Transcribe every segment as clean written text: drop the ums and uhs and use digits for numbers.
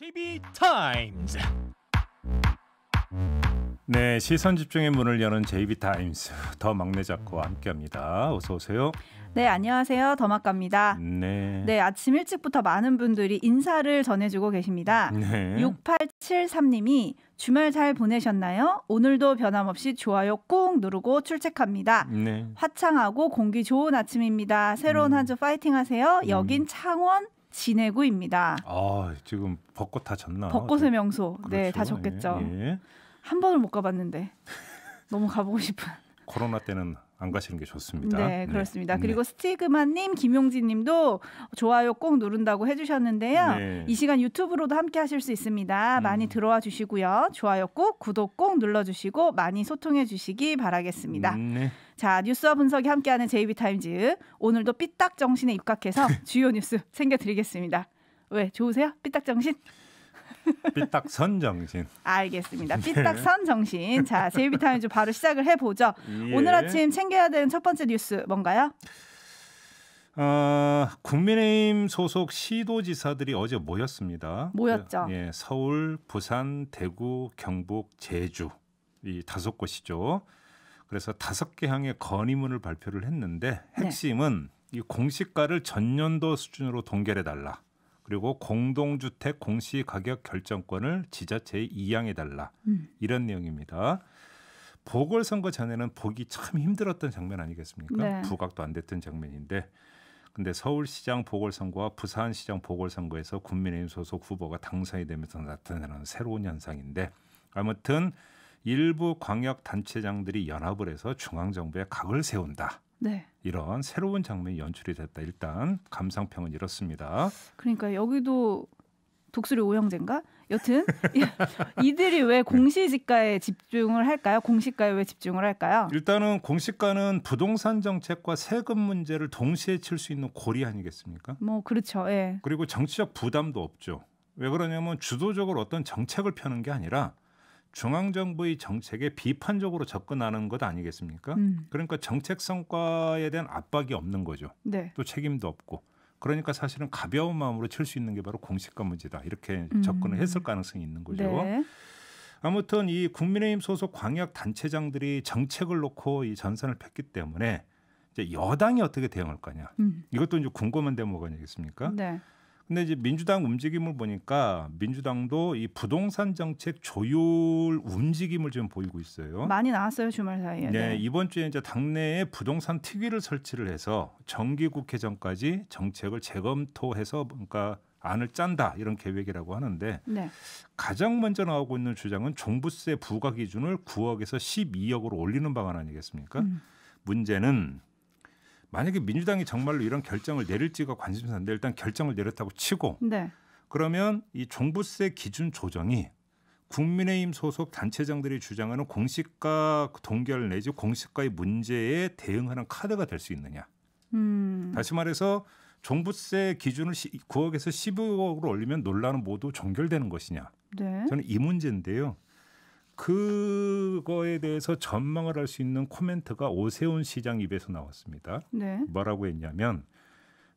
JB 타임즈. 네, 시선 집중의 문을 여는 JB 타임즈 더 막내 작가와 함께합니다. 어서 오세요. 네, 안녕하세요. 더마카입니다. 네, 아침 일찍부터 많은 분들이 인사를 전해주고 계십니다. 네. 6873님이 주말 잘 보내셨나요? 오늘도 변함없이 좋아요 꾹 누르고 출첵합니다. 네. 화창하고 공기 좋은 아침입니다. 새로운 한 주 파이팅 하세요. 여긴 창원 진해구입니다. 아, 지금 벚꽃 다 졌나? 벚꽃의 명소. 그렇죠. 네, 다 졌겠죠. 예. 한 번을 못 가봤는데 너무 가보고 싶은. 코로나 때는 안 가시는 게 좋습니다. 네, 그렇습니다. 네. 그리고 스티그마님, 김용진님도 좋아요 꼭 누른다고 해주셨는데요. 네. 이 시간 유튜브로도 함께 하실 수 있습니다. 많이 들어와 주시고요. 좋아요 꼭, 구독 꼭 눌러주시고 많이 소통해 주시기 바라겠습니다. 네. 자, 뉴스와 분석이 함께하는 JB타임즈. 오늘도 삐딱 정신에 입각해서 주요 뉴스 챙겨드리겠습니다. 왜, 좋으세요? 삐딱 정신? 삐딱선 정신. 알겠습니다. 삐딱선 정신. 자, JB타임즈 바로 시작을 해보죠. 예. 오늘 아침 챙겨야 되는 첫 번째 뉴스 뭔가요? 국민의힘 소속 시도지사들이 어제 모였습니다. 모였죠. 예, 서울, 부산, 대구, 경북, 제주 이 5곳이죠. 그래서 5개 항의 건의문을 발표를 했는데 핵심은 이 공시가를 전년도 수준으로 동결해달라. 그리고 공동주택 공시가격 결정권을 지자체에 이양해달라. 이런 내용입니다. 보궐선거 전에는 보기 참 힘들었던 장면 아니겠습니까? 네. 부각도 안 됐던 장면인데 근데 서울시장 보궐선거와 부산시장 보궐선거에서 국민의힘 소속 후보가 당선이 되면서 나타나는 새로운 현상인데 아무튼 일부 광역단체장들이 연합을 해서 중앙정부에 각을 세운다. 네. 이런 새로운 장면이 연출이 됐다. 일단 감상평은 이렇습니다. 그러니까 여기도 독수리 오형제인가? 여튼 이들이 왜 공시지가에 집중을 할까요? 공시가에 왜 집중을 할까요? 일단은 공시가는 부동산 정책과 세금 문제를 동시에 칠 수 있는 고리 아니겠습니까? 뭐 그렇죠. 예. 그리고 정치적 부담도 없죠. 왜 그러냐면 주도적으로 어떤 정책을 펴는 게 아니라 중앙정부의 정책에 비판적으로 접근하는 것 아니겠습니까? 그러니까 정책 성과에 대한 압박이 없는 거죠. 네. 또 책임도 없고. 그러니까 사실은 가벼운 마음으로 칠 수 있는 게 바로 공시가 문제다. 이렇게 접근을 했을 가능성이 있는 거죠. 네. 아무튼 이 국민의힘 소속 광역 단체장들이 정책을 놓고 이 전선을 폈기 때문에 이제 여당이 어떻게 대응할 거냐. 이것도 이제 궁금한 대목 아니겠습니까? 네. 근데 이제 민주당 움직임을 보니까 민주당도 이 부동산 정책 조율 움직임을 좀 보이고 있어요. 많이 나왔어요 주말 사이에. 네, 이번 주에 이제 당내에 부동산 특위를 설치를 해서 정기국회 전까지 정책을 재검토해서 그러니까 안을 짠다 이런 계획이라고 하는데 네. 가장 먼저 나오고 있는 주장은 종부세 부과 기준을 9억에서 12억으로 올리는 방안 아니겠습니까? 문제는 만약에 민주당이 정말로 이런 결정을 내릴지가 관심사인데 일단 결정을 내렸다고 치고 네. 그러면 이 종부세 기준 조정이 국민의힘 소속 단체장들이 주장하는 공시가 동결 내지 공시가의 문제에 대응하는 카드가 될 수 있느냐. 다시 말해서 종부세 기준을 9억에서 15억으로 올리면 논란은 모두 종결되는 것이냐. 네. 저는 이 문제인데요. 그거에 대해서 전망을 할 수 있는 코멘트가 오세훈 시장 입에서 나왔습니다. 네. 뭐라고 했냐면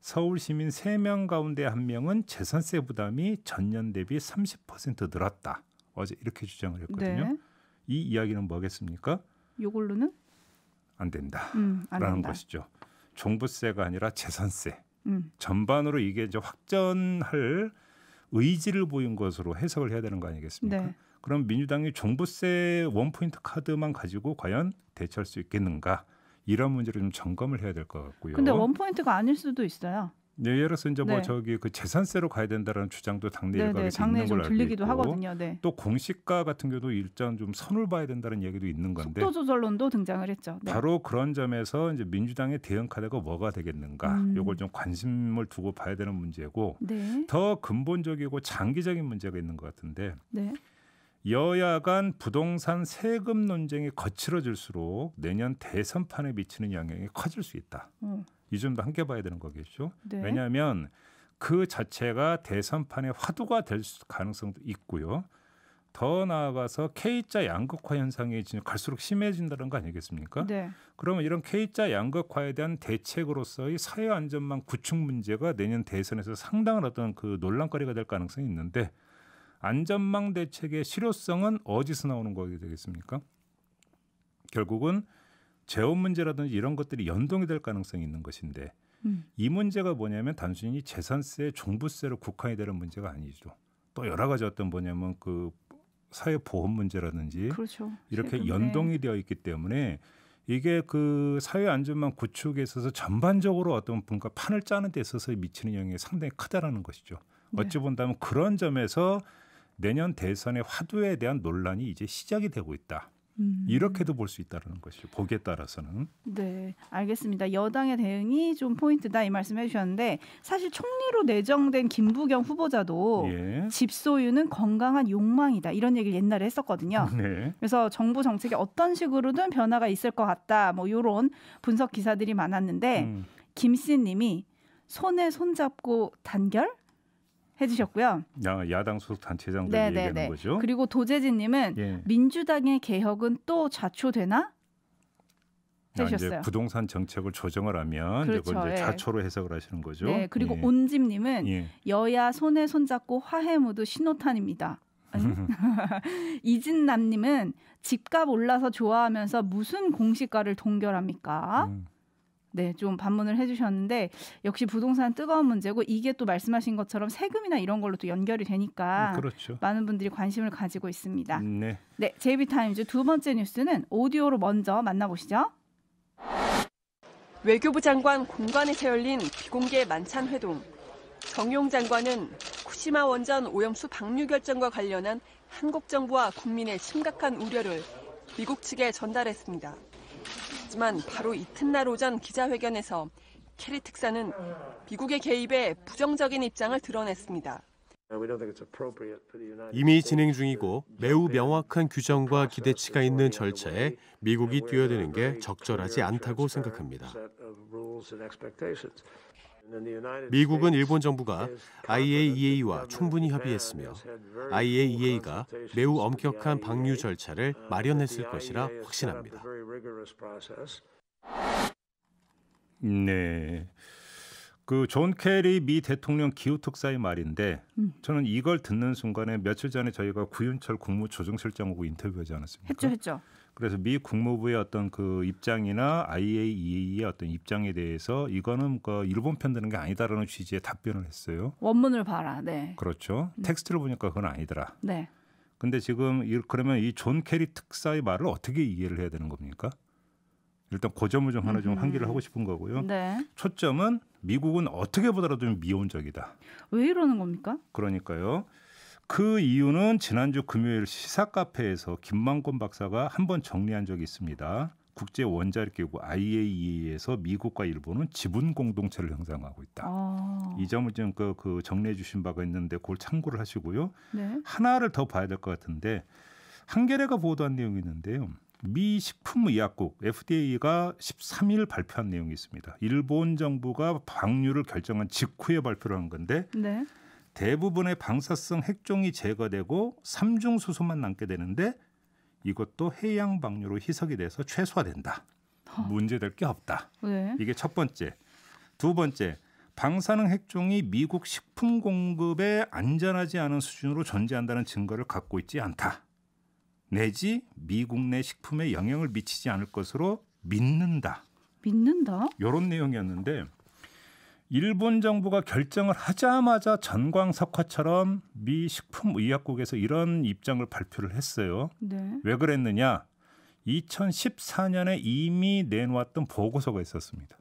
서울 시민 3명 가운데 1명은 재산세 부담이 전년 대비 30% 늘었다. 어제 이렇게 주장을 했거든요. 네. 이 이야기는 뭐겠습니까? 요걸로는 안 된다. 안 라는 된다. 것이죠. 종부세가 아니라 재산세. 음. 전반으로 이게 이제 확전할 의지를 보인 것으로 해석을 해야 되는 거 아니겠습니까? 네. 그럼 민주당이 종부세 원포인트 카드만 가지고 과연 대처할 수 있겠는가? 이런 문제를 좀 점검을 해야 될 것 같고요. 근데 원포인트가 아닐 수도 있어요. 네, 예를 들어서 이제 뭐 네. 저기 그 재산세로 가야 된다라는 주장도 당내 네, 일각에서 장래에 있는 좀 걸로 알고 들리기도 있고 하거든요. 네. 또 공시가 같은 경우도 일단 좀 선을 봐야 된다는 얘기도 있는 건데 속도 조절론도 등장을 했죠. 네. 바로 그런 점에서 이제 민주당의 대응 카드가 뭐가 되겠는가? 이걸 좀 관심을 두고 봐야 되는 문제고 네. 더 근본적이고 장기적인 문제가 있는 것 같은데 네. 여야 간 부동산 세금 논쟁이 거칠어질수록 내년 대선판에 미치는 영향이 커질 수 있다. 이 점도 함께 봐야 되는 거겠죠. 네. 왜냐하면 그 자체가 대선판의 화두가 될 가능성도 있고요. 더 나아가서 K자 양극화 현상이 갈수록 심해진다는 거 아니겠습니까? 네. 그러면 이런 K자 양극화에 대한 대책으로서의 사회 안전망 구축 문제가 내년 대선에서 상당한 어떤 그 논란거리가 될 가능성이 있는데 안전망 대책의 실효성은 어디서 나오는 거게 되겠습니까? 결국은 재원 문제라든지 이런 것들이 연동이 될 가능성이 있는 것인데 이 문제가 뭐냐면 단순히 재산세, 종부세로 국한이 되는 문제가 아니죠. 또 여러 가지 어떤 뭐냐면 그 사회보험 문제라든지 그렇죠. 이렇게 세금, 연동이 되어 있기 때문에 이게 그 사회 안전망 구축에 있어서 전반적으로 어떤 뭔가 판을 짜는 데 있어서 미치는 영향이 상당히 크다라는 것이죠. 어찌 본다면 그런 점에서 내년 대선의 화두에 대한 논란이 이제 시작이 되고 있다. 이렇게도 볼 수 있다는 것이죠. 보기에 따라서는. 네, 알겠습니다. 여당의 대응이 좀 포인트다 이 말씀해 주셨는데 사실 총리로 내정된 김부겸 후보자도 예. 집 소유는 건강한 욕망이다 이런 얘기를 옛날에 했었거든요. 네. 그래서 정부 정책에 어떤 식으로든 변화가 있을 것 같다. 뭐 이런 분석 기사들이 많았는데 김씨님이 손에 손잡고 단결 해주셨고요. 야당 소속 단체장들 얘기하는 거죠. 그리고 도재진님은 예. 민주당의 개혁은 또 좌초되나? 해주셨어요. 이제 부동산 정책을 조정을 하면 그렇죠. 이제 예. 좌초로 해석을 하시는 거죠. 네, 그리고 예. 온집님은 예. 여야 손에 손잡고 화해 모드 신호탄입니다. 이진남님은 집값 올라서 좋아하면서 무슨 공시가를 동결합니까? 네, 좀 반문을 해주셨는데 역시 부동산 뜨거운 문제고 이게 또 말씀하신 것처럼 세금이나 이런 걸로 또 연결이 되니까 그렇죠. 많은 분들이 관심을 가지고 있습니다. 네. 네, JB타임즈 두 번째 뉴스는 오디오로 먼저 만나보시죠. 외교부 장관 공관에서 열린 비공개 만찬 회동. 정용 장관은 후쿠시마 원전 오염수 방류 결정과 관련한 한국 정부와 국민의 심각한 우려를 미국 측에 전달했습니다. 하지만 바로 이튿날 오전 기자회견에서 캐리 특사는 미국의 개입에 부정적인 입장을 드러냈습니다. 이미 진행 중이고 매우 명확한 규정과 기대치가 있는 절차에 미국이 뛰어드는 게 적절하지 않다고 생각합니다. 미국은 일본 정부가 IAEA와 충분히 협의했으며 IAEA가 매우 엄격한 방류 절차를 마련했을 것이라 확신합니다. 네. 그 존 케리 미 대통령 기후 특사의 말인데 저는 이걸 듣는 순간에 며칠 전에 저희가 구윤철 국무조정실장하고 인터뷰하지 않았습니까? 했죠. 그래서 미 국무부의 어떤 그 입장이나 IAEA의 어떤 입장에 대해서 이거는 그 일본 편 드는 게 아니다라는 취지의 답변을 했어요. 원문을 봐라. 네. 그렇죠. 텍스트를 보니까 그건 아니더라. 네. 근데 지금 그러면 이 존 케리 특사의 말을 어떻게 이해를 해야 되는 겁니까? 일단 그 점을 좀 하나 좀 환기를 하고 싶은 거고요. 네. 초점은 미국은 어떻게 보더라도 좀 미온적이다. 왜 이러는 겁니까? 그러니까요. 그 이유는 지난주 금요일 시사 카페에서 김만권 박사가 한번 정리한 적이 있습니다. 국제 원자력기구 IAEA에서 미국과 일본은 지분 공동체를 형성하고 있다. 이 점을 좀 그 정리해 주신 바가 있는데 그걸 참고를 하시고요. 네. 하나를 더 봐야 될 것 같은데 한겨레가 보도한 내용이 있는데요. 미 식품의약국 FDA가 13일 발표한 내용이 있습니다. 일본 정부가 방류를 결정한 직후에 발표를 한 건데 네. 대부분의 방사성 핵종이 제거되고 삼중 수소만 남게 되는데 이것도 해양 방류로 희석이 돼서 최소화된다. 문제될 게 없다. 네. 이게 첫 번째. 두 번째, 방사능 핵종이 미국 식품 공급에 안전하지 않은 수준으로 존재한다는 증거를 갖고 있지 않다. 내지 미국 내 식품에 영향을 미치지 않을 것으로 믿는다. 믿는다? 이런 내용이었는데 일본 정부가 결정을 하자마자 전광석화처럼 미 식품의약국에서 이런 입장을 발표를 했어요. 네. 왜 그랬느냐? 2014년에 이미 내놓았던 보고서가 있었습니다.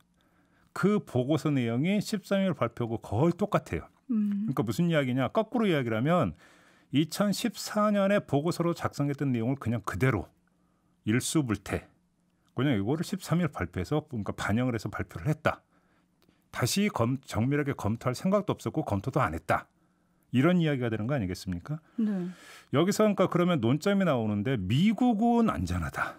그 보고서 내용이 13일 발표고 거의 똑같아요. 그러니까 무슨 이야기냐? 거꾸로 이야기를 하면 2014년에 보고서로 작성했던 내용을 그냥 그대로 일수불태 그냥 이거를 13일 발표해서 그러니까 반영을 해서 발표를 했다. 다시 정밀하게 검토할 생각도 없었고 검토도 안 했다. 이런 이야기가 되는 거 아니겠습니까? 네. 여기서 그러니까 그러면 논점이 나오는데 미국은 안전하다.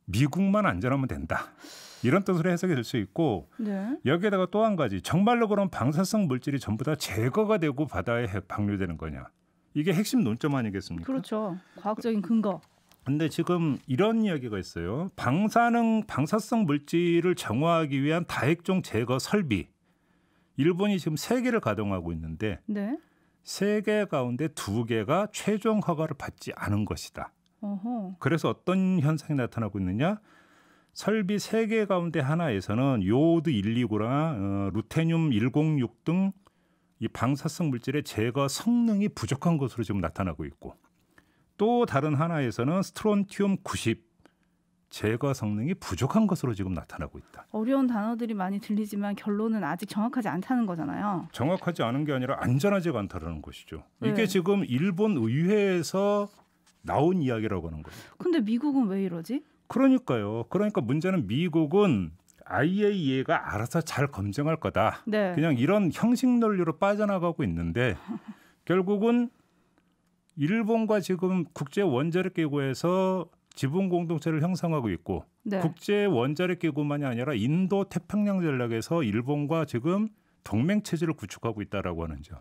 미국만 안전하면 된다. 이런 뜻으로 해석이 될 수 있고 네. 여기에다가 또 한 가지 정말로 그런 방사성 물질이 전부 다 제거가 되고 바다에 방류되는 거냐. 이게 핵심 논점 아니겠습니까? 그렇죠. 과학적인 근거. 근데 지금 이런 이야기가 있어요. 방사성 물질을 정화하기 위한 다핵종 제거 설비. 일본이 지금 3개를 가동하고 있는데 네. 3개 가운데 2개가 최종 허가를 받지 않은 것이다. 어허. 그래서 어떤 현상이 나타나고 있느냐? 설비 3개 가운데 하나에서는 요오드 129나 루테늄 106 등 이 방사성 물질의 제거 성능이 부족한 것으로 지금 나타나고 있고, 또 다른 하나에서는 스트론튬 90 제거 성능이 부족한 것으로 지금 나타나고 있다. 어려운 단어들이 많이 들리지만 결론은 아직 정확하지 않다는 거잖아요. 정확하지 않은 게 아니라 안전하지가 않다는 것이죠. 네. 이게 지금 일본 의회에서 나온 이야기라고 하는 거예요. 근데 미국은 왜 이러지? 그러니까요. 그러니까 문제는 미국은 IAEA가 알아서 잘 검증할 거다. 네. 그냥 이런 형식 논리로 빠져나가고 있는데 결국은 일본과 지금 국제 원자력 기구에서 지분 공동체를 형성하고 있고, 네. 국제 원자력 기구만이 아니라 인도 태평양 전략에서 일본과 지금 동맹 체제를 구축하고 있다라고 하는 점.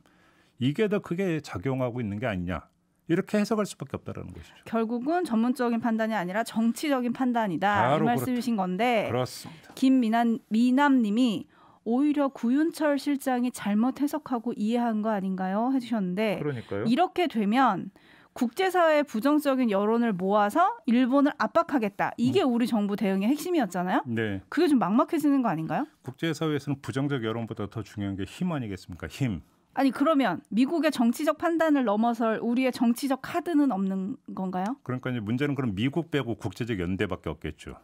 이게 더 크게 작용하고 있는 게 아니냐. 이렇게 해석할 수밖에 없다라는 것이죠. 결국은 전문적인 판단이 아니라 정치적인 판단이다. 이 바로 말씀이신 건데 그렇습니다. 김미남님이 오히려 구윤철 실장이 잘못 해석하고 이해한 거 아닌가요? 해주셨는데 그러니까요. 이렇게 되면 국제사회의 부정적인 여론을 모아서 일본을 압박하겠다. 이게 우리 정부 대응의 핵심이었잖아요. 네. 그게 좀 막막해지는 거 아닌가요? 국제사회에서는 부정적 여론보다 더 중요한 게 힘 아니겠습니까? 힘. 아니 그러면 미국의 정치적 판단을 넘어설 우리의 정치적 카드는 없는 건가요? 그러니까 이제 문제는 그럼 미국 빼고 국제적 연대밖에 없겠죠.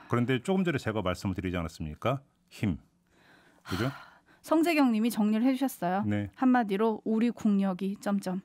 그런데 조금 전에 제가 말씀을 드리지 않았습니까? 힘. 그죠? 성재경 님이 정리를 해주셨어요. 네. 한마디로 우리 국력이 점점.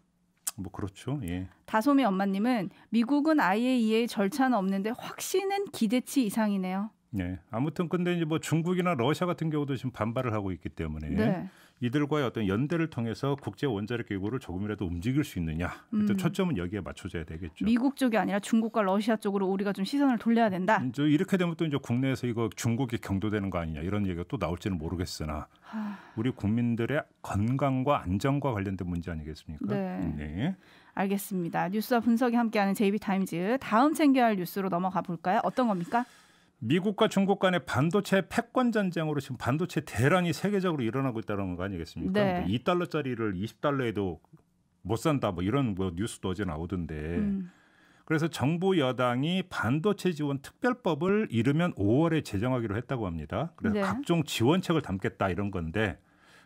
뭐 그렇죠. 예. 다솜이 엄마님은 미국은 IAEA 절차는 없는데 확신은 기대치 이상이네요. 네. 아무튼 근데 이제 뭐 중국이나 러시아 같은 경우도 지금 반발을 하고 있기 때문에 네. 이들과의 어떤 연대를 통해서 국제 원자력 기구를 조금이라도 움직일 수 있느냐. 일단 초점은 여기에 맞춰져야 되겠죠. 미국 쪽이 아니라 중국과 러시아 쪽으로 우리가 좀 시선을 돌려야 된다. 이제 이렇게 되면 또 이제 국내에서 이거 중국이 경도되는 거 아니냐 이런 얘기가 또 나올지는 모르겠으나 우리 국민들의 건강과 안전과 관련된 문제 아니겠습니까? 네. 네. 알겠습니다. 뉴스와 분석이 함께하는 JB타임즈 다음 챙겨야 할 뉴스로 넘어가 볼까요? 어떤 겁니까? 미국과 중국 간의 반도체 패권 전쟁으로 지금 반도체 대란이 세계적으로 일어나고 있다는 거 아니겠습니까? 네. 뭐 2달러짜리를 20달러에도 못 산다 뭐 이런 뭐 뉴스도 어제 나오던데. 그래서 정부 여당이 반도체 지원 특별법을 이르면 5월에 제정하기로 했다고 합니다. 그래서 네. 각종 지원책을 담겠다 이런 건데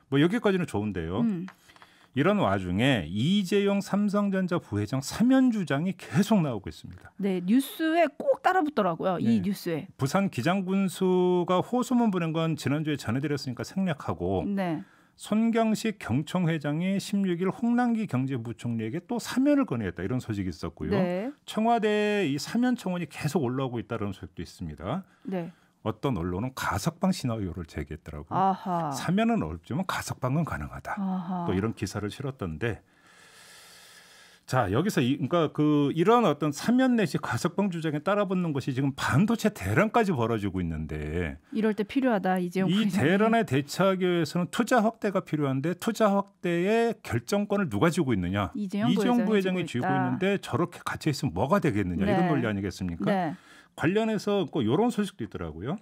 뭐 여기까지는 좋은데요. 이런 와중에 이재용 삼성전자 부회장 사면 주장이 계속 나오고 있습니다. 네, 뉴스에 꼭 따라붙더라고요. 네. 이 뉴스에. 부산 기장군수가 호소문 보낸 건 지난주에 전해드렸으니까 생략하고 네. 손경식 경총회장이 16일 홍남기 경제부총리에게 또 사면을 건의했다 이런 소식이 있었고요. 네. 청와대에 이 사면 청원이 계속 올라오고 있다는 소식도 있습니다. 네. 어떤 언론은 가석방 시나리오를 제기했더라고요. 아하. 사면은 어렵지만 가석방은 가능하다. 아하. 또 이런 기사를 실었던데, 자 여기서 그러니까 이런 어떤 사면 내지 가석방 주장에 따라붙는 것이 지금 반도체 대란까지 벌어지고 있는데 이럴 때 필요하다 이재용 이 부회장이. 대란에 대처하기 위해서는 투자 확대가 필요한데 투자 확대의 결정권을 누가 쥐고 있느냐? 이재용 부회장이 쥐고 있다. 있는데 저렇게 갇혀 있으면 뭐가 되겠느냐? 네. 이런 논리 아니겠습니까? 네. 관련해서 꼭 이런 소식도 있더라고요.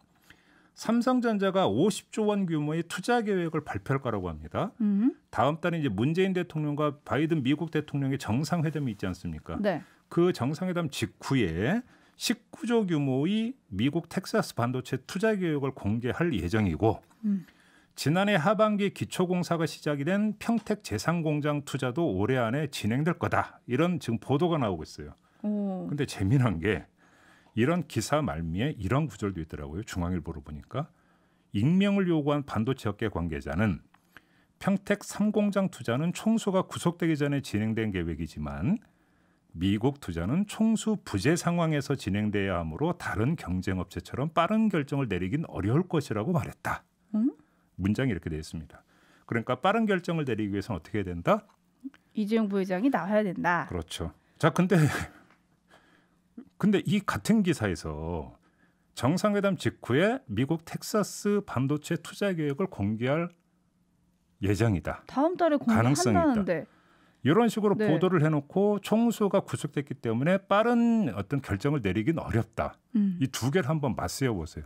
삼성전자가 50조 원 규모의 투자 계획을 발표할 거라고 합니다. 다음 달에 이제 문재인 대통령과 바이든 미국 대통령의 정상회담이 있지 않습니까? 네. 그 정상회담 직후에 19조 규모의 미국 텍사스 반도체 투자 계획을 공개할 예정이고 지난해 하반기 기초공사가 시작이 된 평택 제상공장 투자도 올해 안에 진행될 거다. 이런 지금 보도가 나오고 있어요. 그런데 재미난 게 이런 기사 말미에 이런 구절도 있더라고요. 중앙일보를 보니까 익명을 요구한 반도체 업계 관계자는 평택 3공장 투자는 총수가 구속되기 전에 진행된 계획이지만 미국 투자는 총수 부재 상황에서 진행돼야 하므로 다른 경쟁업체처럼 빠른 결정을 내리긴 어려울 것이라고 말했다. 문장이 이렇게 되어 있습니다. 그러니까 빠른 결정을 내리기 위해서는 어떻게 해야 된다? 이재용 부회장이 나와야 된다. 그렇죠. 자, 근데 이 같은 기사에서 정상회담 직후에 미국 텍사스 반도체 투자 계획을 공개할 예정이다. 다음 달에 가능성이 공개한다는데. 이런 식으로 네. 보도를 해놓고 총수가 구속됐기 때문에 빠른 어떤 결정을 내리긴 어렵다. 이 두 개를 한번 맞세워 보세요.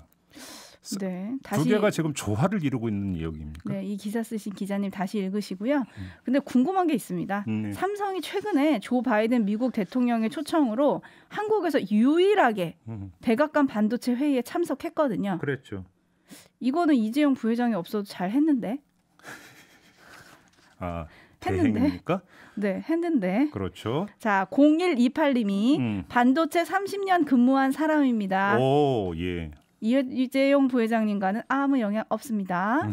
네, 두 개가 지금 조화를 이루고 있는 내용입니까? 네, 이 기사 쓰신 기자님 다시 읽으시고요. 근데 궁금한 게 있습니다. 삼성이 최근에 조 바이든 미국 대통령의 초청으로 한국에서 유일하게 백악관 반도체 회의에 참석했거든요. 그랬죠. 이거는 이재용 부회장이 없어도 잘 했는데. 아, 했는데? 대행입니까? 네, 했는데. 그렇죠. 자, 0128님이 반도체 30년 근무한 사람입니다. 오, 예. 이재용 부회장님과는 아무 영향 없습니다.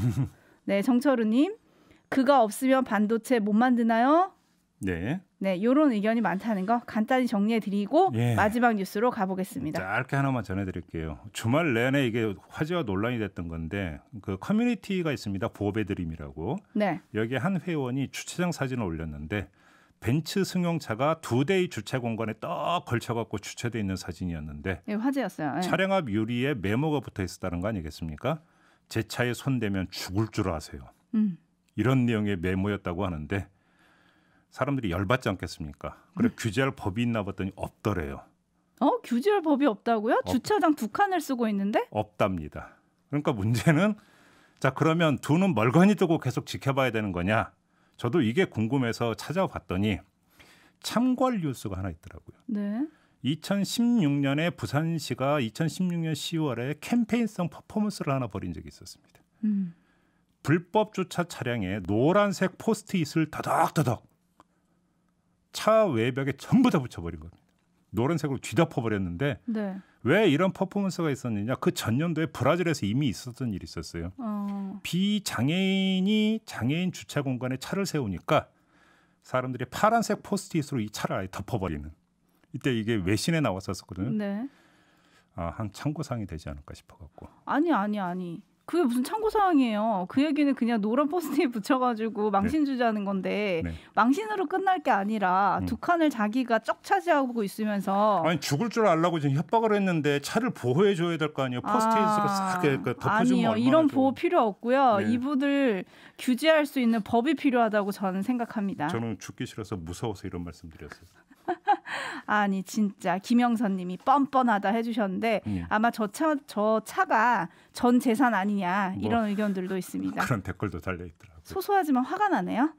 네, 정철우님, 그가 없으면 반도체 못 만드나요? 네. 네, 이런 의견이 많다는 거 간단히 정리해드리고 예. 마지막 뉴스로 가보겠습니다. 짧게 하나만 전해드릴게요. 주말 내내 이게 화제와 논란이 됐던 건데 그 커뮤니티가 있습니다. 보배드림이라고. 네, 여기에 한 회원이 주차장 사진을 올렸는데 벤츠 승용차가 2대의 주차 공간에 딱 걸쳐갖고 주차돼 있는 사진이었는데 네, 화제였어요. 네. 차량 앞 유리에 메모가 붙어 있었다는 거 아니겠습니까? 제 차에 손대면 죽을 줄 아세요. 이런 내용의 메모였다고 하는데 사람들이 열받지 않겠습니까? 그래 규제할 법이 있나 봤더니 없더래요. 규제할 법이 없다고요? 주차장 2칸을 쓰고 있는데? 없답니다. 그러니까 문제는 자 그러면 두 눈 멀거니 두고 계속 지켜봐야 되는 거냐? 저도 이게 궁금해서 찾아봤더니 참고할 뉴스가 하나 있더라고요. 네. 2016년에 부산시가 2016년 10월에 캠페인성 퍼포먼스를 하나 벌인 적이 있었습니다. 불법 주차 차량에 노란색 포스트잇을 더덕더덕 차 외벽에 전부 다 붙여버린 겁니다. 노란색으로 뒤덮어버렸는데 네. 왜 이런 퍼포먼스가 있었느냐? 그 전년도에 브라질에서 이미 있었던 일이 있었어요. 비장애인이 장애인 주차 공간에 차를 세우니까 사람들이 파란색 포스트잇으로 이 차를 아예 덮어버리는. 이때 이게 외신에 나왔었거든요. 네. 한 참고사항이 되지 않을까 싶어갖고. 아니. 그게 무슨 참고사항이에요. 그 얘기는 그냥 노란 포스트잇 붙여가지고 망신 주자는 건데 네. 망신으로 끝날 게 아니라 2칸을 자기가 쩍 차지하고 있으면서 아니 죽을 줄 알라고 지금 협박을 했는데 차를 보호해 줘야 될 거 아니에요. 포스트잇으로 싹 덮어주면 아니요. 얼마나 이런 좋아. 보호 필요 없고요. 네. 이분들 규제할 수 있는 법이 필요하다고 저는 생각합니다. 저는 죽기 싫어서 무서워서 이런 말씀드렸어요. 아니 진짜 김영선님이 뻔뻔하다 해주셨는데 아마 저 차가 전 재산 아니냐 이런 의견들도 있습니다. 그런 댓글도 달려 있더라고요. 소소하지만 화가 나네요.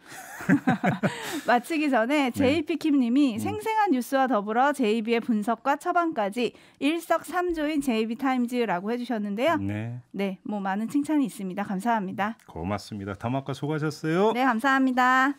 마치기 전에 JP킴님이 생생한 뉴스와 더불어 JB의 분석과 처방까지 일석삼조인 JB타임즈라고 해주셨는데요. 네, 뭐 많은 칭찬이 있습니다. 감사합니다. 고맙습니다. 담화과 수고하셨어요. 네, 감사합니다.